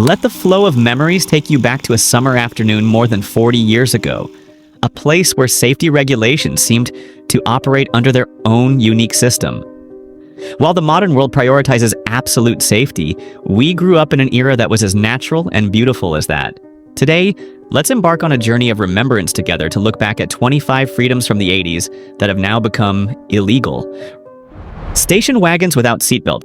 Let the flow of memories take you back to a summer afternoon more than 40 years ago, a place where safety regulations seemed to operate under their own unique system. While the modern world prioritizes absolute safety, we grew up in an era that was as natural and beautiful as that. Today, let's embark on a journey of remembrance together to look back at 25 freedoms from the 80s that have now become illegal. Station wagons without seatbelt.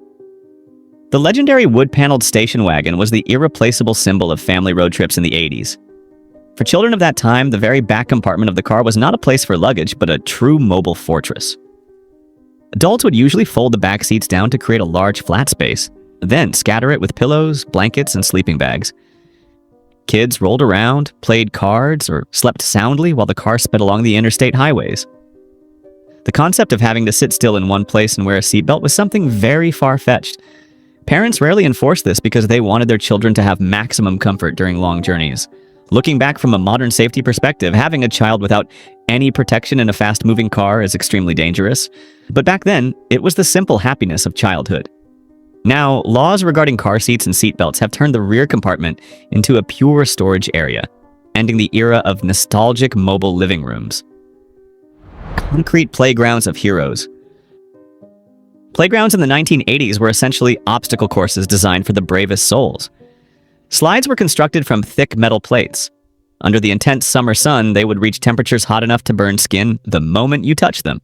The legendary wood-paneled station wagon was the irreplaceable symbol of family road trips in the 80s. For children of that time, the very back compartment of the car was not a place for luggage, but a true mobile fortress. Adults would usually fold the back seats down to create a large flat space, then scatter it with pillows, blankets, and sleeping bags. Kids rolled around, played cards, or slept soundly while the car sped along the interstate highways. The concept of having to sit still in one place and wear a seatbelt was something very far-fetched. Parents rarely enforced this because they wanted their children to have maximum comfort during long journeys. Looking back from a modern safety perspective, having a child without any protection in a fast-moving car is extremely dangerous. But back then, it was the simple happiness of childhood. Now, laws regarding car seats and seatbelts have turned the rear compartment into a pure storage area, ending the era of nostalgic mobile living rooms. Concrete playgrounds of heroes. Playgrounds in the 1980s were essentially obstacle courses designed for the bravest souls. Slides were constructed from thick metal plates. Under the intense summer sun, they would reach temperatures hot enough to burn skin the moment you touched them.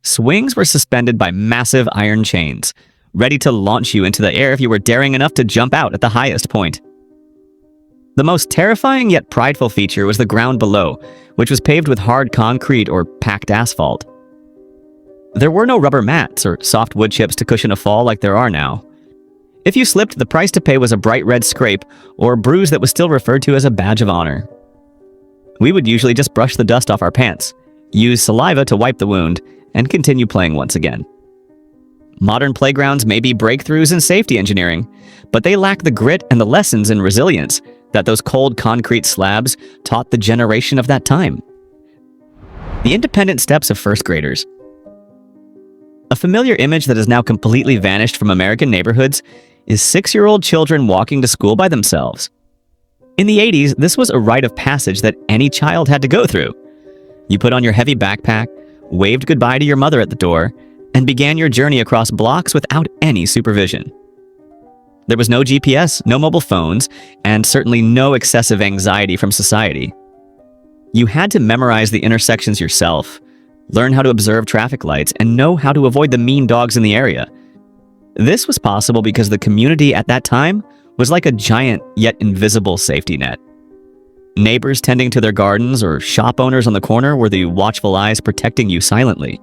Swings were suspended by massive iron chains, ready to launch you into the air if you were daring enough to jump out at the highest point. The most terrifying yet prideful feature was the ground below, which was paved with hard concrete or packed asphalt. There were no rubber mats or soft wood chips to cushion a fall like there are now. If you slipped, the price to pay was a bright red scrape or a bruise that was still referred to as a badge of honor. We would usually just brush the dust off our pants, use saliva to wipe the wound, and continue playing once again. Modern playgrounds may be breakthroughs in safety engineering, but they lack the grit and the lessons in resilience that those cold concrete slabs taught the generation of that time. The independent steps of first graders. A familiar image that has now completely vanished from American neighborhoods is 6-year-old children walking to school by themselves. In the 80s, this was a rite of passage that any child had to go through. You put on your heavy backpack, waved goodbye to your mother at the door, and began your journey across blocks without any supervision. There was no GPS, no mobile phones, and certainly no excessive anxiety from society. You had to memorize the intersections yourself, learn how to observe traffic lights, and know how to avoid the mean dogs in the area. This was possible because the community at that time was like a giant yet invisible safety net. Neighbors tending to their gardens or shop owners on the corner were the watchful eyes protecting you silently.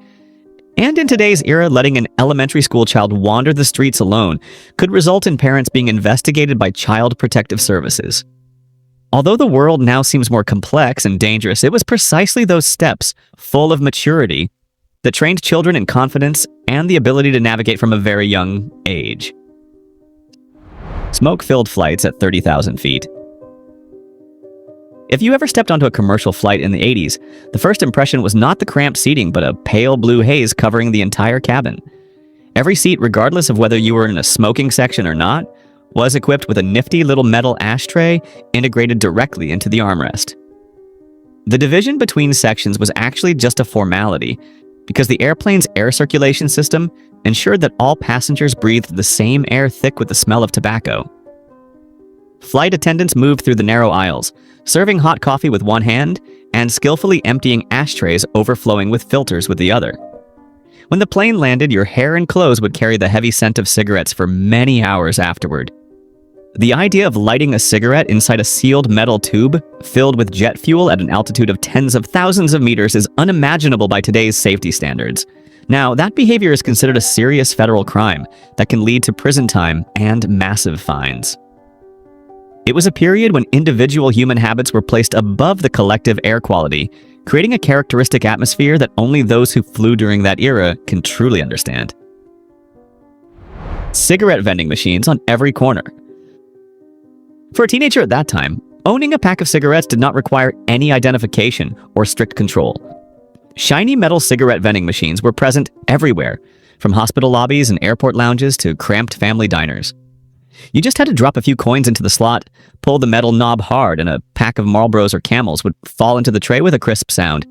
And in today's era, letting an elementary school child wander the streets alone could result in parents being investigated by Child Protective Services. Although the world now seems more complex and dangerous, it was precisely those steps, full of maturity, that trained children in confidence and the ability to navigate from a very young age. Smoke-filled flights at 30,000 feet. If you ever stepped onto a commercial flight in the 80s, the first impression was not the cramped seating, but a pale blue haze covering the entire cabin. Every seat, regardless of whether you were in a smoking section or not, was equipped with a nifty little metal ashtray integrated directly into the armrest. The division between sections was actually just a formality, because the airplane's air circulation system ensured that all passengers breathed the same air thick with the smell of tobacco. Flight attendants moved through the narrow aisles, serving hot coffee with one hand and skillfully emptying ashtrays overflowing with filters with the other. When the plane landed, your hair and clothes would carry the heavy scent of cigarettes for many hours afterward. The idea of lighting a cigarette inside a sealed metal tube filled with jet fuel at an altitude of tens of thousands of meters is unimaginable by today's safety standards. Now, that behavior is considered a serious federal crime that can lead to prison time and massive fines. It was a period when individual human habits were placed above the collective air quality, creating a characteristic atmosphere that only those who flew during that era can truly understand. Cigarette vending machines on every corner. For a teenager at that time, owning a pack of cigarettes did not require any identification or strict control. Shiny metal cigarette vending machines were present everywhere, from hospital lobbies and airport lounges to cramped family diners. You just had to drop a few coins into the slot, pull the metal knob hard, and a pack of Marlboros or Camels would fall into the tray with a crisp sound.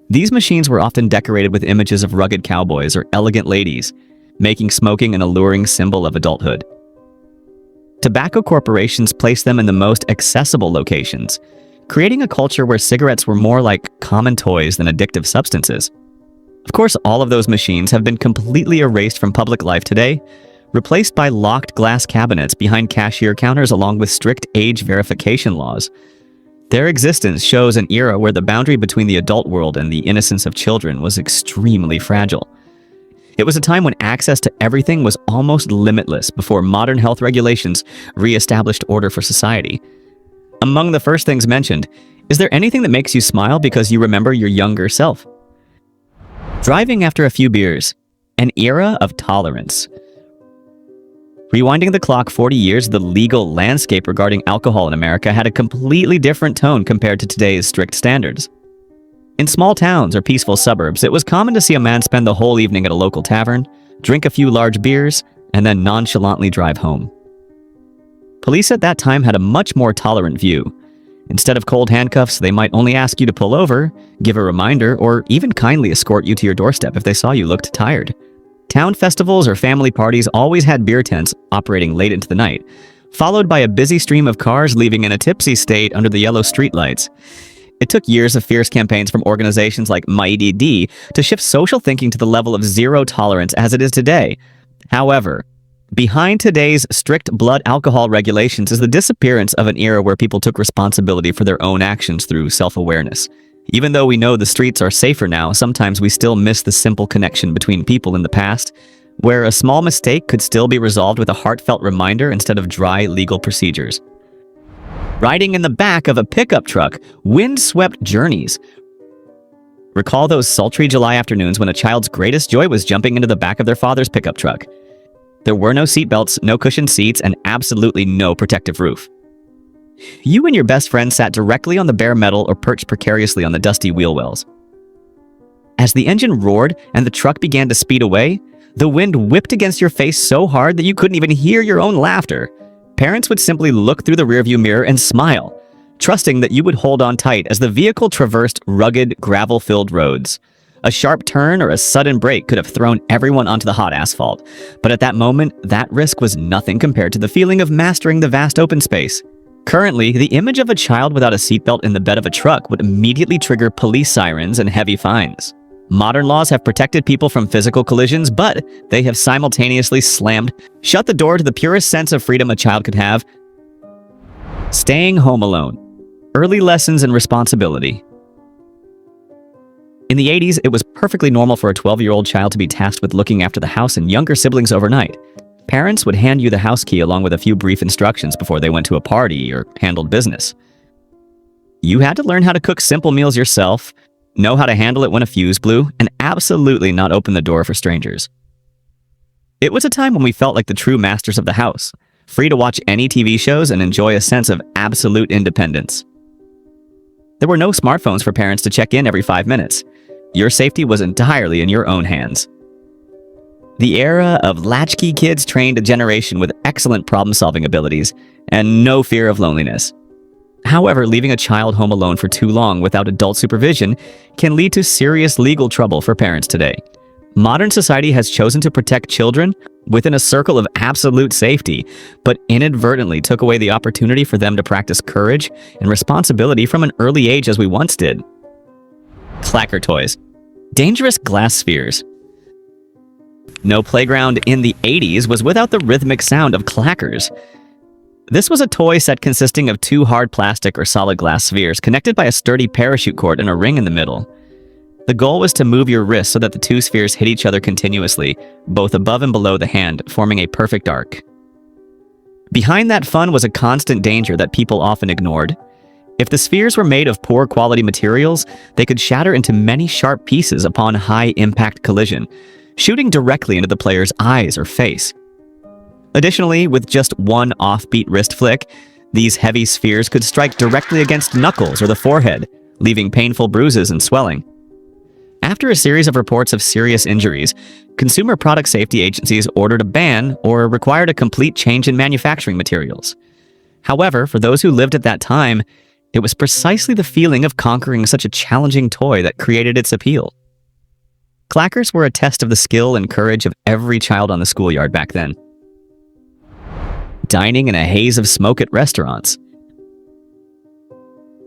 These machines were often decorated with images of rugged cowboys or elegant ladies, making smoking an alluring symbol of adulthood. Tobacco corporations placed them in the most accessible locations, creating a culture where cigarettes were more like common toys than addictive substances. Of course, all of those machines have been completely erased from public life today, replaced by locked glass cabinets behind cashier counters along with strict age verification laws. Their existence shows an era where the boundary between the adult world and the innocence of children was extremely fragile. It was a time when access to everything was almost limitless before modern health regulations re-established order for society. Among the first things mentioned, is there anything that makes you smile because you remember your younger self? Driving after a few beers, an era of tolerance. Rewinding the clock 40 years, the legal landscape regarding alcohol in America had a completely different tone compared to today's strict standards. In small towns or peaceful suburbs, it was common to see a man spend the whole evening at a local tavern, drink a few large beers, and then nonchalantly drive home. Police at that time had a much more tolerant view. Instead of cold handcuffs, they might only ask you to pull over, give a reminder, or even kindly escort you to your doorstep if they saw you looked tired. Town festivals or family parties always had beer tents operating late into the night, followed by a busy stream of cars leaving in a tipsy state under the yellow streetlights. It took years of fierce campaigns from organizations like MyEDD to shift social thinking to the level of zero tolerance as it is today. However, behind today's strict blood alcohol regulations is the disappearance of an era where people took responsibility for their own actions through self-awareness. Even though we know the streets are safer now, sometimes we still miss the simple connection between people in the past, where a small mistake could still be resolved with a heartfelt reminder instead of dry legal procedures. Riding in the back of a pickup truck, wind-swept journeys. Recall those sultry July afternoons when a child's greatest joy was jumping into the back of their father's pickup truck. There were no seatbelts, no cushioned seats, and absolutely no protective roof. You and your best friend sat directly on the bare metal or perched precariously on the dusty wheel wells. As the engine roared and the truck began to speed away, the wind whipped against your face so hard that you couldn't even hear your own laughter. Parents would simply look through the rearview mirror and smile, trusting that you would hold on tight as the vehicle traversed rugged, gravel-filled roads. A sharp turn or a sudden brake could have thrown everyone onto the hot asphalt, but at that moment, that risk was nothing compared to the feeling of mastering the vast open space. Currently, the image of a child without a seatbelt in the bed of a truck would immediately trigger police sirens and heavy fines. Modern laws have protected people from physical collisions, but they have simultaneously slammed shut the door to the purest sense of freedom a child could have. Staying home alone. Early lessons in responsibility. In the 80s, it was perfectly normal for a 12-year-old child to be tasked with looking after the house and younger siblings overnight. Parents would hand you the house key along with a few brief instructions before they went to a party or handled business. You had to learn how to cook simple meals yourself, know how to handle it when a fuse blew, and absolutely not open the door for strangers. It was a time when we felt like the true masters of the house, free to watch any TV shows and enjoy a sense of absolute independence. There were no smartphones for parents to check in every 5 minutes. Your safety was entirely in your own hands. The era of latchkey kids trained a generation with excellent problem-solving abilities and no fear of loneliness. However, leaving a child home alone for too long without adult supervision can lead to serious legal trouble for parents today. Modern society has chosen to protect children within a circle of absolute safety, but inadvertently took away the opportunity for them to practice courage and responsibility from an early age as we once did. Clacker toys. Dangerous glass spheres. No playground in the 80s was without the rhythmic sound of clackers. This was a toy set consisting of 2 hard plastic or solid glass spheres connected by a sturdy parachute cord and a ring in the middle. The goal was to move your wrist so that the 2 spheres hit each other continuously, both above and below the hand, forming a perfect arc. Behind that fun was a constant danger that people often ignored. If the spheres were made of poor quality materials, they could shatter into many sharp pieces upon high-impact collision, shooting directly into the player's eyes or face. Additionally, with just one offbeat wrist flick, these heavy spheres could strike directly against knuckles or the forehead, leaving painful bruises and swelling. After a series of reports of serious injuries, consumer product safety agencies ordered a ban or required a complete change in manufacturing materials. However, for those who lived at that time, it was precisely the feeling of conquering such a challenging toy that created its appeal. Clackers were a test of the skill and courage of every child on the schoolyard back then. Dining in a haze of smoke at restaurants.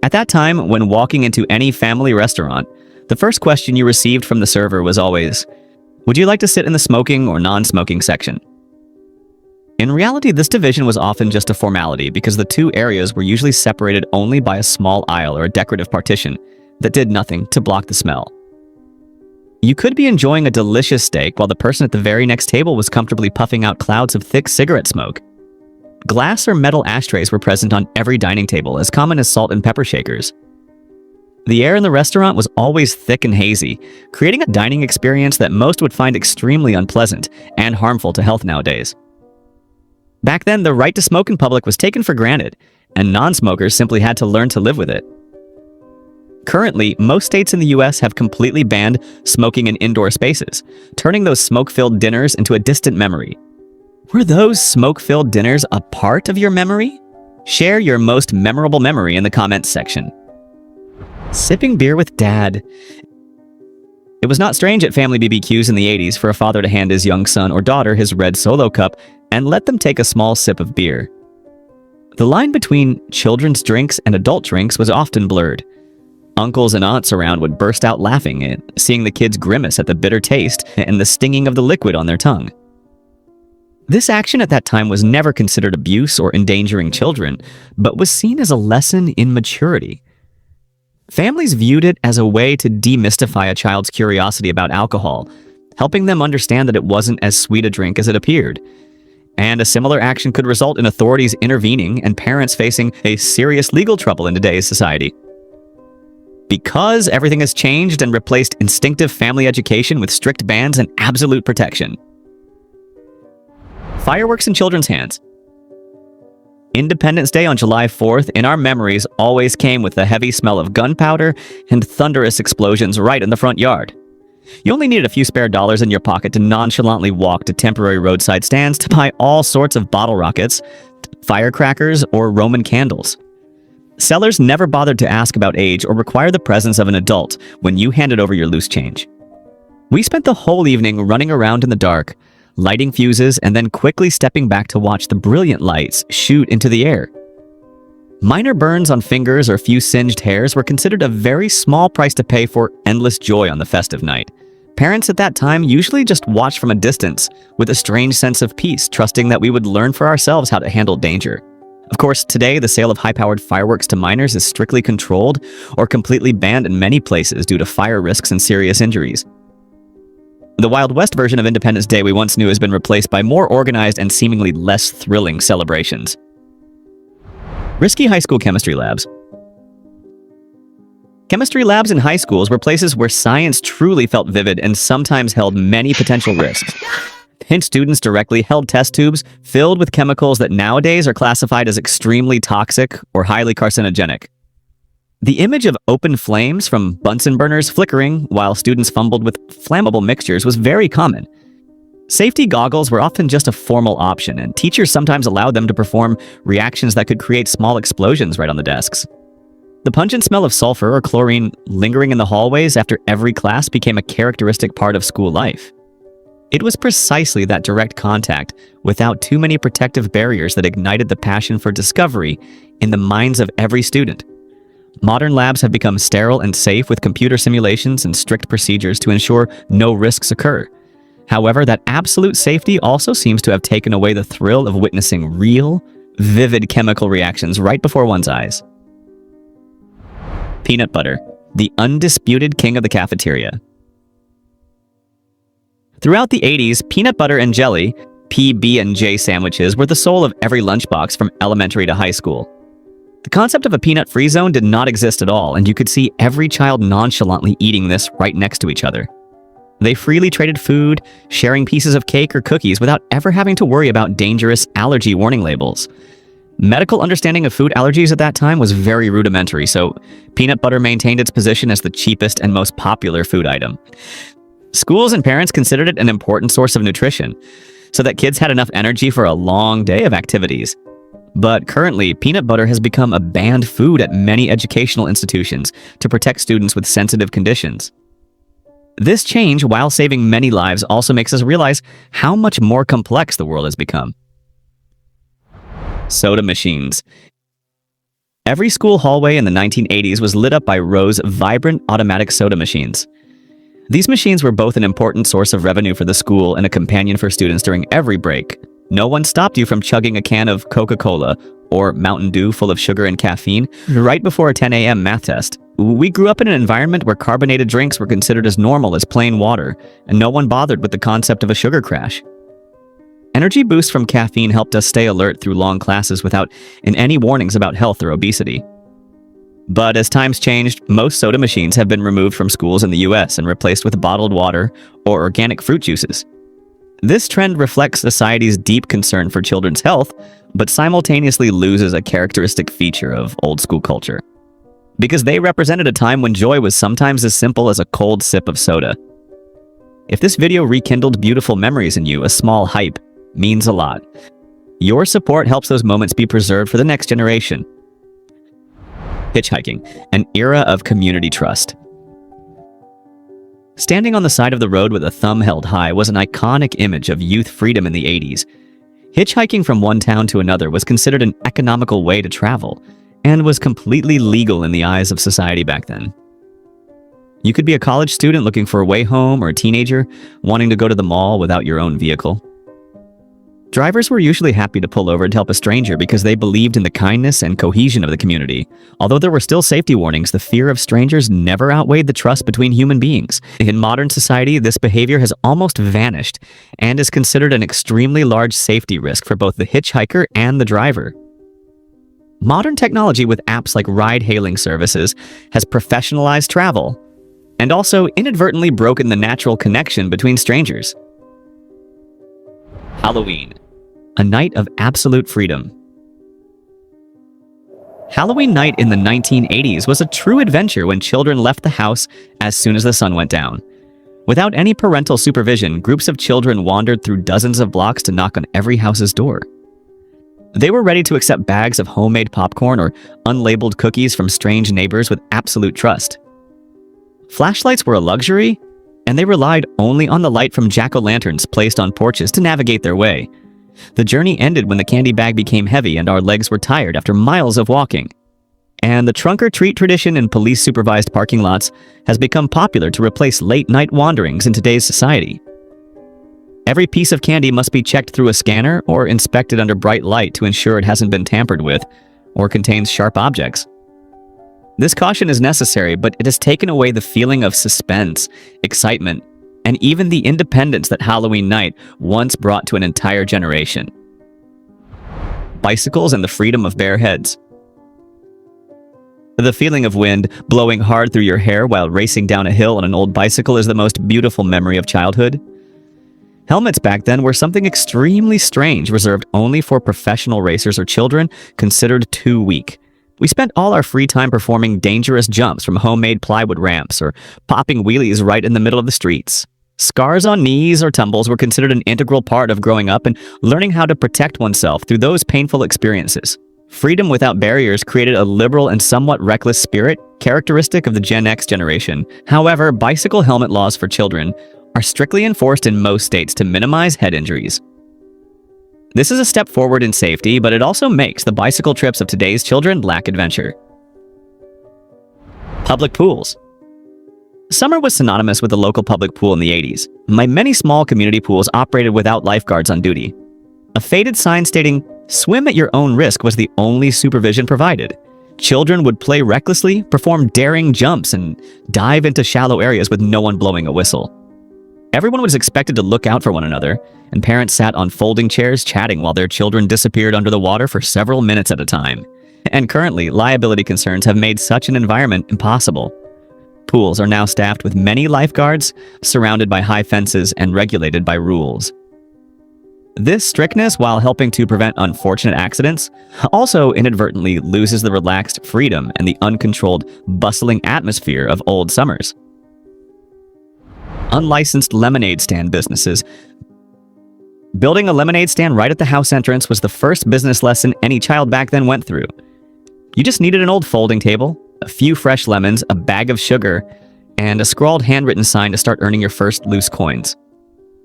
At that time, when walking into any family restaurant, the first question you received from the server was always, "Would you like to sit in the smoking or non-smoking section?" In reality, this division was often just a formality because the two areas were usually separated only by a small aisle or a decorative partition that did nothing to block the smell. You could be enjoying a delicious steak while the person at the very next table was comfortably puffing out clouds of thick cigarette smoke. Glass or metal ashtrays were present on every dining table, as common as salt and pepper shakers. The air in the restaurant was always thick and hazy, creating a dining experience that most would find extremely unpleasant and harmful to health nowadays. Back then, the right to smoke in public was taken for granted, and non-smokers simply had to learn to live with it. Currently, most states in the US have completely banned smoking in indoor spaces, turning those smoke-filled dinners into a distant memory. Were those smoke-filled dinners a part of your memory? Share your most memorable memory in the comments section. Sipping beer with dad. It was not strange at family BBQs in the 80s for a father to hand his young son or daughter his red Solo cup and let them take a small sip of beer. The line between children's drinks and adult drinks was often blurred. Uncles and aunts around would burst out laughing at seeing the kids grimace at the bitter taste and the stinging of the liquid on their tongue. This action at that time was never considered abuse or endangering children, but was seen as a lesson in maturity. Families viewed it as a way to demystify a child's curiosity about alcohol, helping them understand that it wasn't as sweet a drink as it appeared. And a similar action could result in authorities intervening and parents facing a serious legal trouble in today's society. Because everything has changed and replaced instinctive family education with strict bans and absolute protection. Fireworks in children's hands. Independence Day on July 4th in our memories always came with the heavy smell of gunpowder and thunderous explosions right in the front yard. You only needed a few spare dollars in your pocket to nonchalantly walk to temporary roadside stands to buy all sorts of bottle rockets, firecrackers, or Roman candles. Sellers never bothered to ask about age or require the presence of an adult when you handed over your loose change. We spent the whole evening running around in the dark, lighting fuses, and then quickly stepping back to watch the brilliant lights shoot into the air. Minor burns on fingers or a few singed hairs were considered a very small price to pay for endless joy on the festive night. Parents at that time usually just watched from a distance with a strange sense of peace, trusting that we would learn for ourselves how to handle danger. Of course, today the sale of high-powered fireworks to minors is strictly controlled or completely banned in many places due to fire risks and serious injuries. The Wild West version of Independence Day we once knew has been replaced by more organized and seemingly less thrilling celebrations. Risky high school chemistry labs. Chemistry labs in high schools were places where science truly felt vivid and sometimes held many potential risks. Hint students directly held test tubes filled with chemicals that nowadays are classified as extremely toxic or highly carcinogenic. The image of open flames from Bunsen burners flickering while students fumbled with flammable mixtures was very common. Safety goggles were often just a formal option, and teachers sometimes allowed them to perform reactions that could create small explosions right on the desks. The pungent smell of sulfur or chlorine lingering in the hallways after every class became a characteristic part of school life. It was precisely that direct contact, without too many protective barriers, that ignited the passion for discovery in the minds of every student. Modern labs have become sterile and safe with computer simulations and strict procedures to ensure no risks occur. However, that absolute safety also seems to have taken away the thrill of witnessing real, vivid chemical reactions right before one's eyes. Peanut butter, the undisputed king of the cafeteria. Throughout the 80s, peanut butter and jelly, PB&J sandwiches, were the soul of every lunchbox from elementary to high school. The concept of a peanut-free zone did not exist at all, and you could see every child nonchalantly eating this right next to each other. They freely traded food, sharing pieces of cake or cookies without ever having to worry about dangerous allergy warning labels. Medical understanding of food allergies at that time was very rudimentary, so peanut butter maintained its position as the cheapest and most popular food item. Schools and parents considered it an important source of nutrition, so that kids had enough energy for a long day of activities. But currently, peanut butter has become a banned food at many educational institutions to protect students with sensitive conditions. This change, while saving many lives, also makes us realize how much more complex the world has become. Soda machines. Every school hallway in the 1980s was lit up by rows of vibrant automatic soda machines. These machines were both an important source of revenue for the school and a companion for students during every break. No one stopped you from chugging a can of Coca-Cola or Mountain Dew full of sugar and caffeine right before a 10 a.m. math test. We grew up in an environment where carbonated drinks were considered as normal as plain water, and no one bothered with the concept of a sugar crash. Energy boosts from caffeine helped us stay alert through long classes without any warnings about health or obesity. But as times changed, most soda machines have been removed from schools in the US and replaced with bottled water or organic fruit juices. This trend reflects society's deep concern for children's health, but simultaneously loses a characteristic feature of old school culture. Because they represented a time when joy was sometimes as simple as a cold sip of soda. If this video rekindled beautiful memories in you, a small hype means a lot. Your support helps those moments be preserved for the next generation. Hitchhiking, an era of community trust. Standing on the side of the road with a thumb held high was an iconic image of youth freedom in the 80s. Hitchhiking from one town to another was considered an economical way to travel, and was completely legal in the eyes of society back then. You could be a college student looking for a way home, or a teenager wanting to go to the mall without your own vehicle. Drivers were usually happy to pull over to help a stranger because they believed in the kindness and cohesion of the community. Although there were still safety warnings, the fear of strangers never outweighed the trust between human beings. In modern society, this behavior has almost vanished and is considered an extremely large safety risk for both the hitchhiker and the driver. Modern technology with apps like ride-hailing services has professionalized travel and also inadvertently broken the natural connection between strangers. Halloween, a night of absolute freedom. Halloween night in the 1980s was a true adventure when children left the house as soon as the sun went down. Without any parental supervision, groups of children wandered through dozens of blocks to knock on every house's door. They were ready to accept bags of homemade popcorn or unlabeled cookies from strange neighbors with absolute trust. Flashlights were a luxury, and they relied only on the light from jack-o'-lanterns placed on porches to navigate their way. The journey ended when the candy bag became heavy and our legs were tired after miles of walking. And the trunk-or-treat tradition in police-supervised parking lots has become popular to replace late-night wanderings in today's society. Every piece of candy must be checked through a scanner or inspected under bright light to ensure it hasn't been tampered with or contains sharp objects. This caution is necessary, but it has taken away the feeling of suspense, excitement, and even the independence that Halloween night once brought to an entire generation. Bicycles and the freedom of bare heads. The feeling of wind blowing hard through your hair while racing down a hill on an old bicycle is the most beautiful memory of childhood. Helmets back then were something extremely strange, reserved only for professional racers or children considered too weak. We spent all our free time performing dangerous jumps from homemade plywood ramps or popping wheelies right in the middle of the streets. Scars on knees or tumbles were considered an integral part of growing up and learning how to protect oneself through those painful experiences. Freedom without barriers created a liberal and somewhat reckless spirit, characteristic of the Gen X generation. However, bicycle helmet laws for children are strictly enforced in most states to minimize head injuries. This is a step forward in safety, but it also makes the bicycle trips of today's children lack adventure. Public pools. Summer was synonymous with the local public pool in the 80s. Many small community pools operated without lifeguards on duty. A faded sign stating, "Swim at your own risk," was the only supervision provided. Children would play recklessly, perform daring jumps, and dive into shallow areas with no one blowing a whistle. Everyone was expected to look out for one another, and parents sat on folding chairs chatting while their children disappeared under the water for several minutes at a time. And currently, liability concerns have made such an environment impossible. Pools are now staffed with many lifeguards, surrounded by high fences and regulated by rules. This strictness, while helping to prevent unfortunate accidents, also inadvertently loses the relaxed freedom and the uncontrolled, bustling atmosphere of old summers. Unlicensed lemonade stand businesses. Building a lemonade stand right at the house entrance was the first business lesson any child back then went through. You just needed an old folding table, a few fresh lemons, a bag of sugar, and a scrawled handwritten sign to start earning your first loose coins.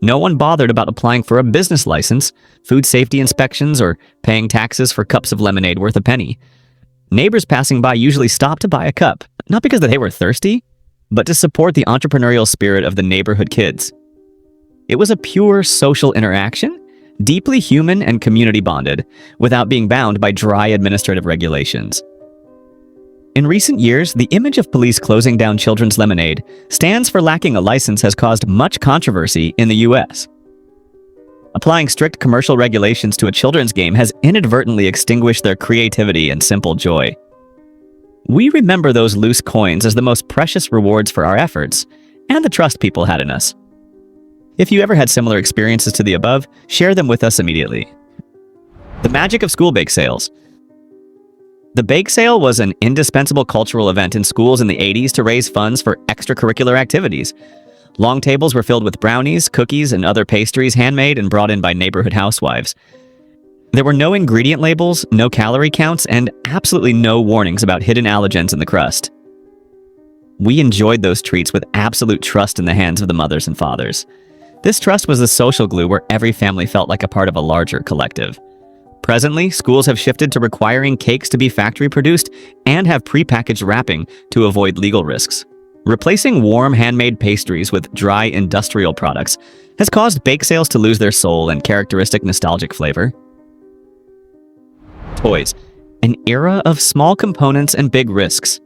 No one bothered about applying for a business license, food safety inspections, or paying taxes for cups of lemonade worth a penny. Neighbors passing by usually stopped to buy a cup, not because they were thirsty, but to support the entrepreneurial spirit of the neighborhood kids. It was a pure social interaction, deeply human and community bonded, without being bound by dry administrative regulations. In recent years, the image of police closing down children's lemonade stands for lacking a license has caused much controversy in the U.S. Applying strict commercial regulations to a children's game has inadvertently extinguished their creativity and simple joy. We remember those loose coins as the most precious rewards for our efforts and the trust people had in us. If you ever had similar experiences to the above, share them with us immediately. The magic of school bake sales. The bake sale was an indispensable cultural event in schools in the 80s to raise funds for extracurricular activities. Long tables were filled with brownies, cookies, and other pastries handmade and brought in by neighborhood housewives. There were no ingredient labels, no calorie counts, and absolutely no warnings about hidden allergens in the crust. We enjoyed those treats with absolute trust in the hands of the mothers and fathers. This trust was the social glue where every family felt like a part of a larger collective. Presently, schools have shifted to requiring cakes to be factory-produced and have prepackaged wrapping to avoid legal risks. Replacing warm handmade pastries with dry industrial products has caused bake sales to lose their soul and characteristic nostalgic flavor. Toys, an era of small components and big risks.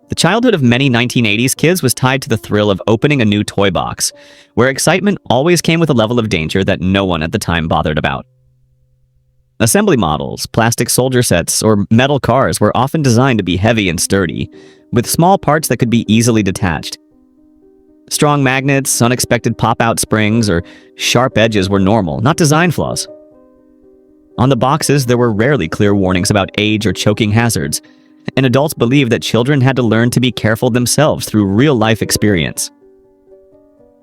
The childhood of many 1980s kids was tied to the thrill of opening a new toy box, where excitement always came with a level of danger that no one at the time bothered about. Assembly models, plastic soldier sets, or metal cars were often designed to be heavy and sturdy, with small parts that could be easily detached. Strong magnets, unexpected pop-out springs, or sharp edges were normal, not design flaws. On the boxes, there were rarely clear warnings about age or choking hazards, and adults believed that children had to learn to be careful themselves through real-life experience.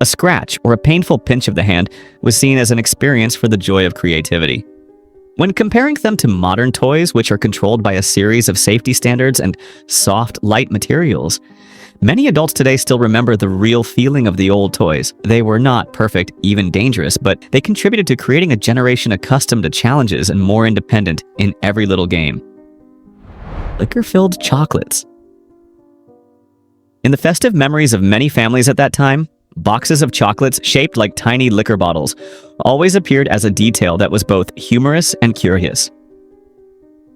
A scratch or a painful pinch of the hand was seen as an experience for the joy of creativity. When comparing them to modern toys, which are controlled by a series of safety standards and soft, light materials, many adults today still remember the real feeling of the old toys. They were not perfect, even dangerous, but they contributed to creating a generation accustomed to challenges and more independent in every little game. Liquor-filled chocolates. In the festive memories of many families at that time, boxes of chocolates shaped like tiny liquor bottles always appeared as a detail that was both humorous and curious.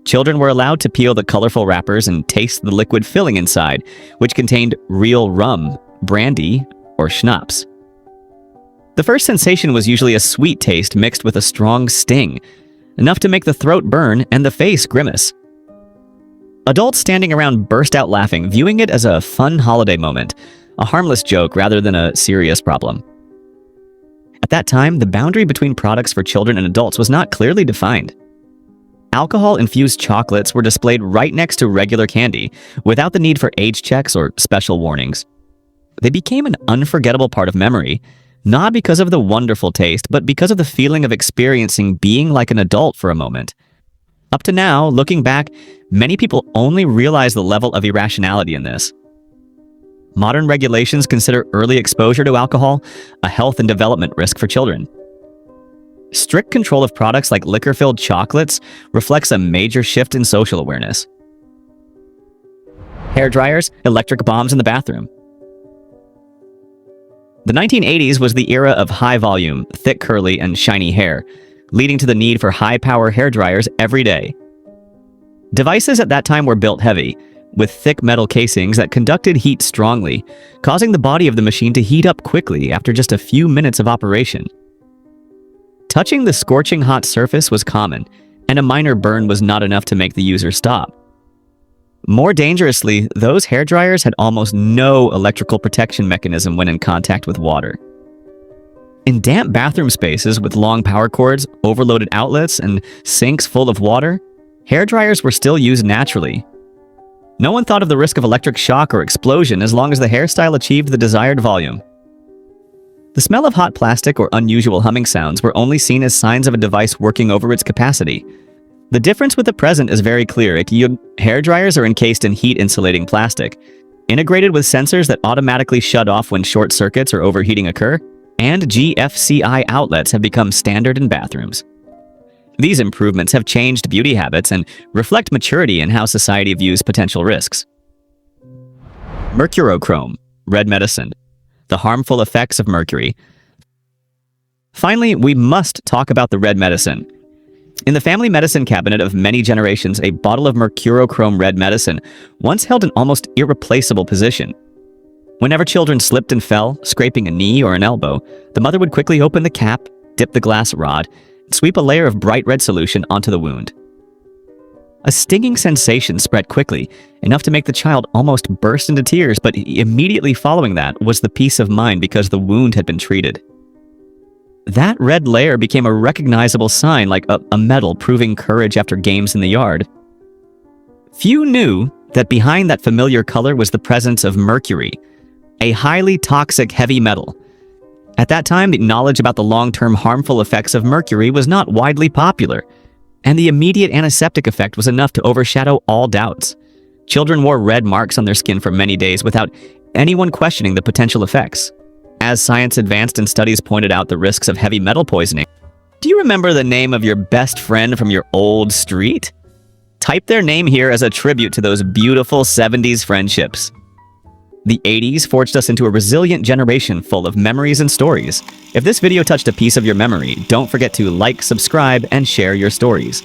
Children were allowed to peel the colorful wrappers and taste the liquid filling inside, which contained real rum, brandy, or schnapps. The first sensation was usually a sweet taste mixed with a strong sting, enough to make the throat burn and the face grimace. Adults standing around burst out laughing, viewing it as a fun holiday moment, a harmless joke rather than a serious problem. At that time, the boundary between products for children and adults was not clearly defined. Alcohol-infused chocolates were displayed right next to regular candy, without the need for age checks or special warnings. They became an unforgettable part of memory, not because of the wonderful taste, but because of the feeling of experiencing being like an adult for a moment. Up to now, looking back, many people only realize the level of irrationality in this. Modern regulations consider early exposure to alcohol a health and development risk for children. Strict control of products like liquor-filled chocolates reflects a major shift in social awareness. Hair dryers, electric bombs in the bathroom. The 1980s was the era of high-volume, thick curly, and shiny hair, leading to the need for high-power hair dryers every day. Devices at that time were built heavy, with thick metal casings that conducted heat strongly, causing the body of the machine to heat up quickly after just a few minutes of operation. Touching the scorching hot surface was common, and a minor burn was not enough to make the user stop. More dangerously, those hair dryers had almost no electrical protection mechanism when in contact with water. In damp bathroom spaces with long power cords, overloaded outlets, and sinks full of water, hair dryers were still used naturally. No one thought of the risk of electric shock or explosion as long as the hairstyle achieved the desired volume. The smell of hot plastic or unusual humming sounds were only seen as signs of a device working over its capacity. The difference with the present is very clear. Hair dryers are encased in heat-insulating plastic, integrated with sensors that automatically shut off when short circuits or overheating occur, and GFCI outlets have become standard in bathrooms. These improvements have changed beauty habits and reflect maturity in how society views potential risks. Mercurochrome, red medicine, the harmful effects of mercury. Finally, we must talk about the red medicine. In the family medicine cabinet of many generations, a bottle of Mercurochrome red medicine once held an almost irreplaceable position. Whenever children slipped and fell, scraping a knee or an elbow, the mother would quickly open the cap, dip the glass rod, and sweep a layer of bright red solution onto the wound. A stinging sensation spread quickly, enough to make the child almost burst into tears, but immediately following that was the peace of mind because the wound had been treated. That red layer became a recognizable sign, like a medal proving courage after games in the yard. Few knew that behind that familiar color was the presence of mercury, a highly toxic heavy metal. At that time, the knowledge about the long-term harmful effects of mercury was not widely popular, and the immediate antiseptic effect was enough to overshadow all doubts. Children wore red marks on their skin for many days without anyone questioning the potential effects. As science advanced and studies pointed out the risks of heavy metal poisoning, do you remember the name of your best friend from your old street? Type their name here as a tribute to those beautiful 70s friendships. The 80s forged us into a resilient generation full of memories and stories. If this video touched a piece of your memory, don't forget to like, subscribe, and share your stories.